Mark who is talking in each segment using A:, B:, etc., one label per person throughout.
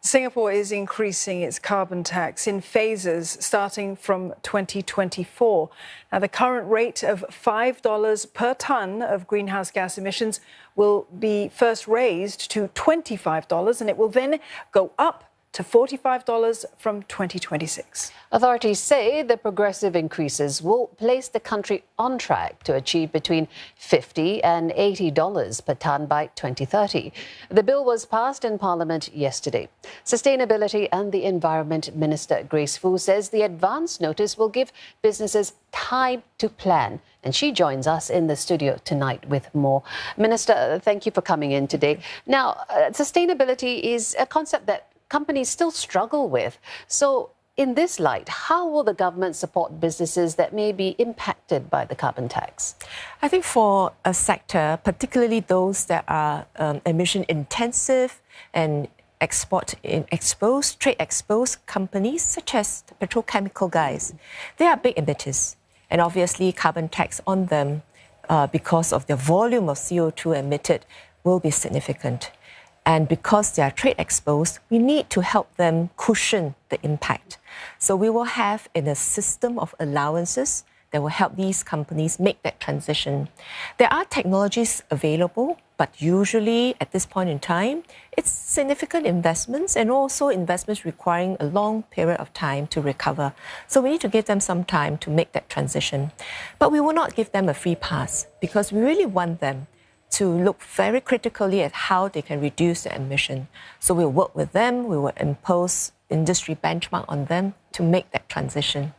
A: Singapore is increasing its carbon tax in phases starting from 2024. Now, the current rate of $5 per tonne of greenhouse gas emissions will be first raised to $25, and it will then go up to $45 from 2026.
B: Authorities say the progressive increases will place the country on track to achieve between $50 and $80 per tonne by 2030. The bill was passed in Parliament yesterday. Sustainability and the Environment Minister Grace Fu says the advance notice will give businesses time to plan. And she joins us in the studio tonight with more. Minister, thank you for coming in today. Now, sustainability is a concept that companies still struggle with. So in this light, how will the government support businesses that may be impacted by the carbon tax?
C: I think for a sector, particularly those that are emission intensive and trade exposed companies such as the petrochemical guys, they are big emitters. And obviously carbon tax on them because of the volume of CO2 emitted will be significant. And because they are trade exposed, we need to help them cushion the impact. So we will have a system of allowances that will help these companies make that transition. There are technologies available, but usually at this point in time, it's significant investments and also investments requiring a long period of time to recover. So we need to give them some time to make that transition. But we will not give them a free pass because we really want them to look very critically at how they can reduce their emission. So we'll work with them, we will impose industry benchmark on them to make that transition.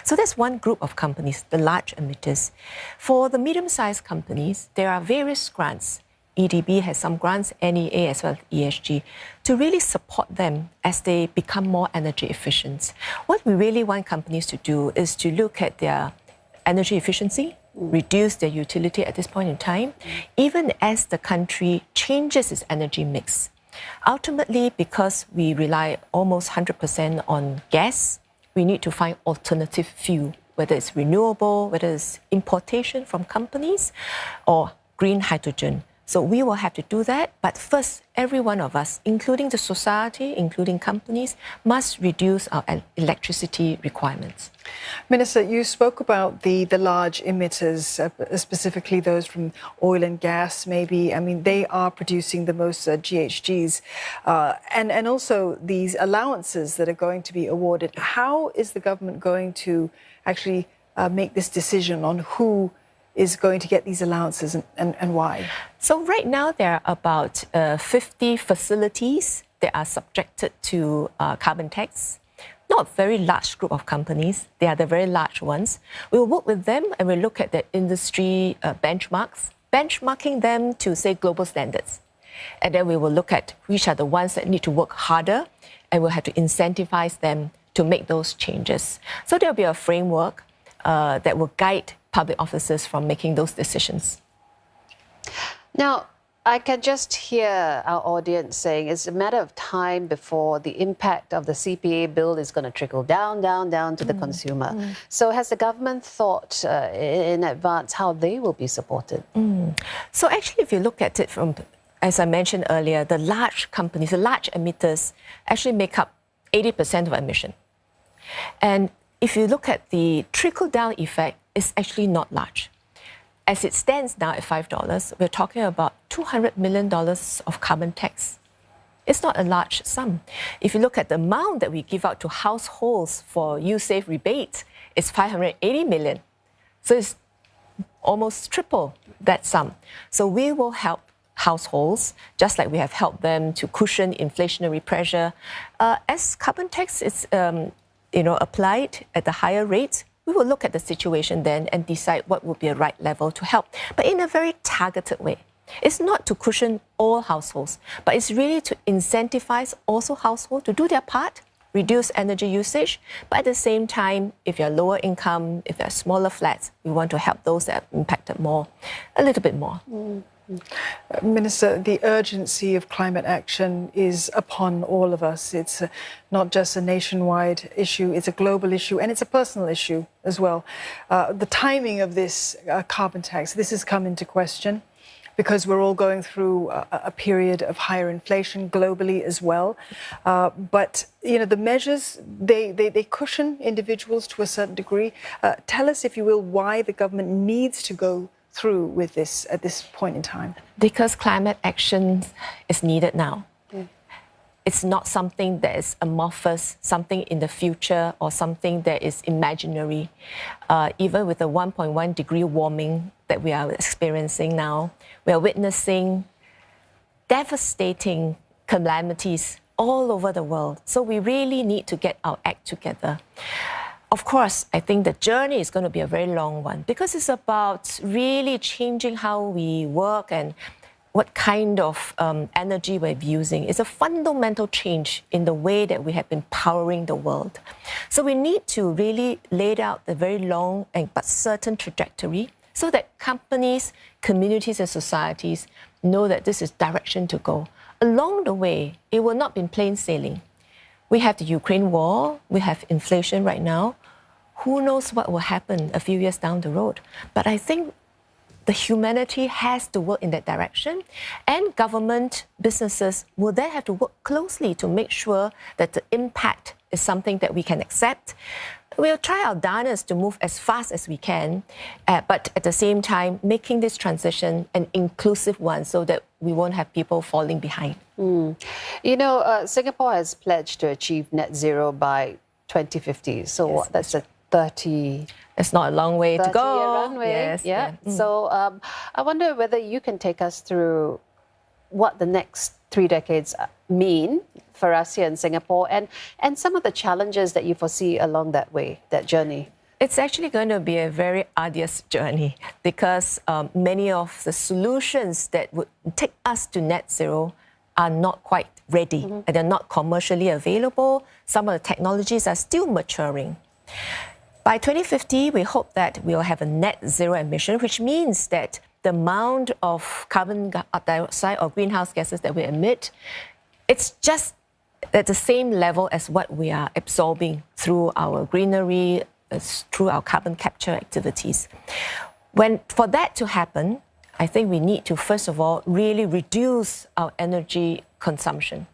C: So that's one group of companies, the large emitters. For the medium-sized companies, there are various grants. EDB has some grants, NEA as well as ESG, to really support them as they become more energy efficient. What we really want companies to do is to look at their energy efficiency, reduce their utility at this point in time, even as the country changes its energy mix. Ultimately, because we rely almost 100% on gas, we need to find alternative fuel, whether it's renewable, whether it's importation from companies or green hydrogen. So we will have to do that. But first, every one of us, including the society, including companies, must reduce our electricity requirements.
A: Minister, you spoke about the large emitters, specifically those from oil and gas, maybe. I mean, they are producing the most GHGs. And also these allowances that are going to be awarded. How is the government going to actually make this decision on who is going to get these allowances and why?
C: So right now there are about 50 facilities that are subjected to carbon tax. Not a very large group of companies. They are the very large ones. We will work with them and we'll look at the industry benchmarks, benchmarking them to, say, global standards. And then we will look at which are the ones that need to work harder and we'll have to incentivize them to make those changes. So there'll be a framework that will guide public officers from making those decisions.
B: Now, I can just hear our audience saying it's a matter of time before the impact of the CPA bill is going to trickle down to the consumer. So has the government thought in advance how they will be supported?
C: So actually, if you look at it from, as I mentioned earlier, the large companies, the large emitters actually make up 80% of emission. And if you look at the trickle-down effect, it's actually not large. As it stands now at $5, we're talking about $200 million of carbon tax. It's not a large sum. If you look at the amount that we give out to households for U-Save rebate, it's $580 million. So it's almost triple that sum. So we will help households, just like we have helped them to cushion inflationary pressure. As carbon tax is applied at the higher rate, we will look at the situation then and decide what would be a right level to help, but in a very targeted way. It's not to cushion all households, but it's really to incentivize also households to do their part, reduce energy usage, but at the same time, if you're lower income, if they're smaller flats, we want to help those that are impacted more, a little bit more.
A: Minister, the urgency of climate action is upon all of us. It's not just a nationwide issue, it's a global issue, and it's a personal issue as well. The timing of this carbon tax, this has come into question because we're all going through a period of higher inflation globally as well. But the measures, they cushion individuals to a certain degree. Tell us, if you will, why the government needs to go through with this at this point in time.
C: Because climate action is needed now. It's not something that is amorphous, something in the future, or something that is imaginary. Even with the 1.1 degree warming that we are experiencing now, we are witnessing devastating calamities all over the world. So we really need to get our act together. Of course, I think the journey is going to be a very long one because it's about really changing how we work and what kind of energy we're using. It's a fundamental change in the way that we have been powering the world. So we need to really lay out a very long but certain trajectory so that companies, communities and societies know that this is direction to go. Along the way, it will not be plain sailing. We have the Ukraine war, we have inflation right now. Who knows what will happen a few years down the road? But I think the humanity has to work in that direction, and government, businesses will then have to work closely to make sure that the impact is something that we can accept. We'll try our darnest to move as fast as we can, but at the same time, making this transition an inclusive one so that we won't have people falling behind.
B: Singapore has pledged to achieve net zero by 2050. So
C: Yes,
B: that's a 30...
C: It's not a long way to go.
B: 30-year runway.
C: Yes,
B: yeah. So I wonder whether you can take us through what the next 3 decades mean for us here in Singapore and some of the challenges that you foresee along that way, that journey.
C: It's actually going to be a very arduous journey because many of the solutions that would take us to net zero are not quite ready and they're not commercially available. Some of the technologies are still maturing. By 2050, we hope that we'll have a net zero emission, which means that the amount of carbon dioxide or greenhouse gases that we emit, it's just at the same level as what we are absorbing through our greenery, through our carbon capture activities. For that to happen, I think we need to, first of all, really reduce our energy consumption.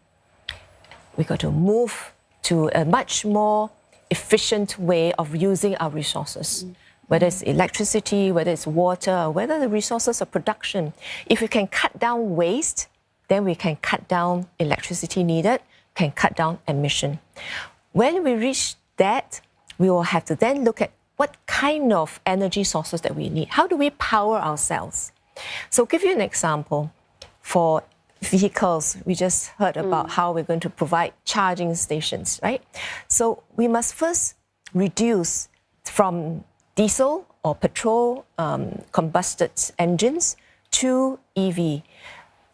C: We've got to move to a much more efficient way of using our resources, whether it's electricity, whether it's water, or whether the resources of production. If we can cut down waste, then we can cut down electricity needed, can cut down emission. When we reach that, we will have to then look at what kind of energy sources that we need. How do we power ourselves? So give you an example. For vehicles, we just heard about how we're going to provide charging stations, right? So we must first reduce from diesel or petrol combusted engines to EV.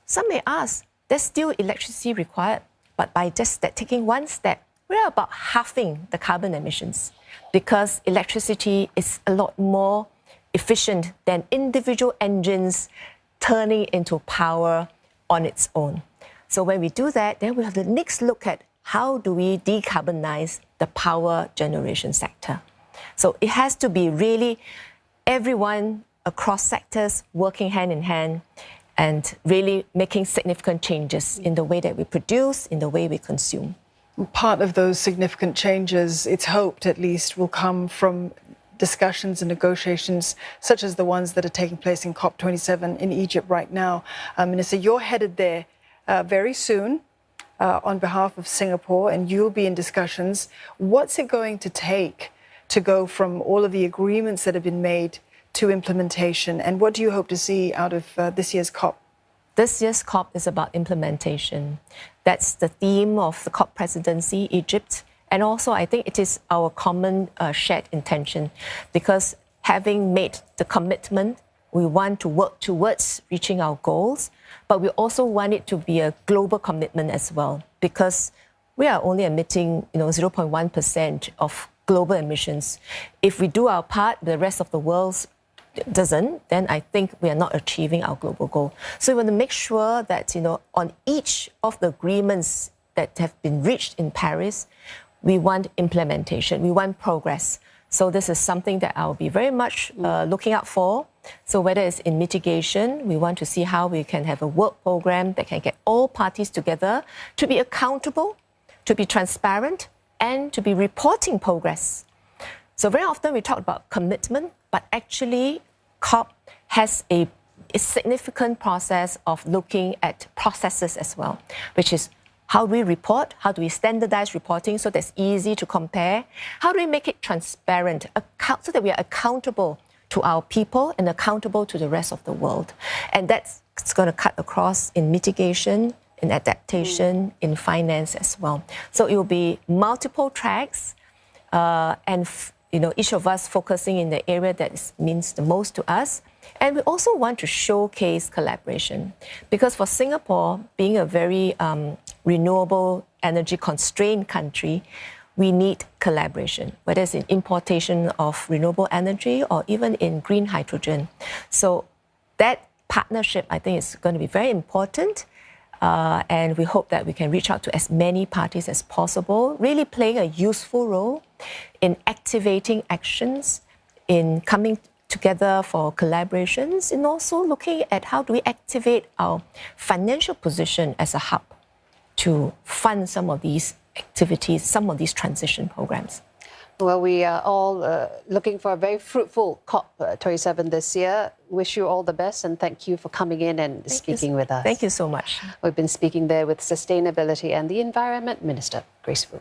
C: Some may ask, there's still electricity required, but by just taking one step, we're about halving the carbon emissions because electricity is a lot more efficient than individual engines turning into power on its own. So when we do that, then we have to next look at how do we decarbonize the power generation sector. So it has to be really everyone across sectors working hand in hand and really making significant changes in the way that we produce, in the way we consume.
A: Part of those significant changes, it's hoped at least, will come from discussions and negotiations such as the ones that are taking place in COP27 in Egypt right now. Minister, you're headed there very soon on behalf of Singapore, and you'll be in discussions. What's it going to take to go from all of the agreements that have been made to implementation, and what do you hope to see out of this year's COP?
C: This year's COP is about implementation. That's the theme of the COP presidency, Egypt. And also, I think it is our common shared intention because having made the commitment, we want to work towards reaching our goals, but we also want it to be a global commitment as well because we are only emitting 0.1% of global emissions. If we do our part, the rest of the world doesn't, then I think we are not achieving our global goal. So we want to make sure that, on each of the agreements that have been reached in Paris, we want implementation, we want progress. So this is something that I'll be very much looking out for. So whether it's in mitigation, we want to see how we can have a work program that can get all parties together to be accountable, to be transparent, and to be reporting progress. So very often we talk about commitment, but actually COP has a significant process of looking at processes as well, which is how do we report, how do we standardize reporting so that's easy to compare, how do we make it transparent, so that we are accountable to our people and accountable to the rest of the world. And that's going to cut across in mitigation, in adaptation, in finance as well. So it will be multiple tracks, and each of us focusing in the area that means the most to us. And we also want to showcase collaboration, because for Singapore, being a very renewable energy constrained country, we need collaboration, whether it's in importation of renewable energy or even in green hydrogen. So that partnership, I think, is going to be very important. And we hope that we can reach out to as many parties as possible, really playing a useful role in activating actions, in coming together for collaborations, and also looking at how do we activate our financial position as a hub to fund some of these activities, some of these transition programs.
B: Well, we are all looking for a very fruitful COP27 this year. Wish you all the best, and thank you for coming in and speaking with us.
C: Thank you so much.
B: We've been speaking there with Sustainability and the Environment Minister, Grace Fu.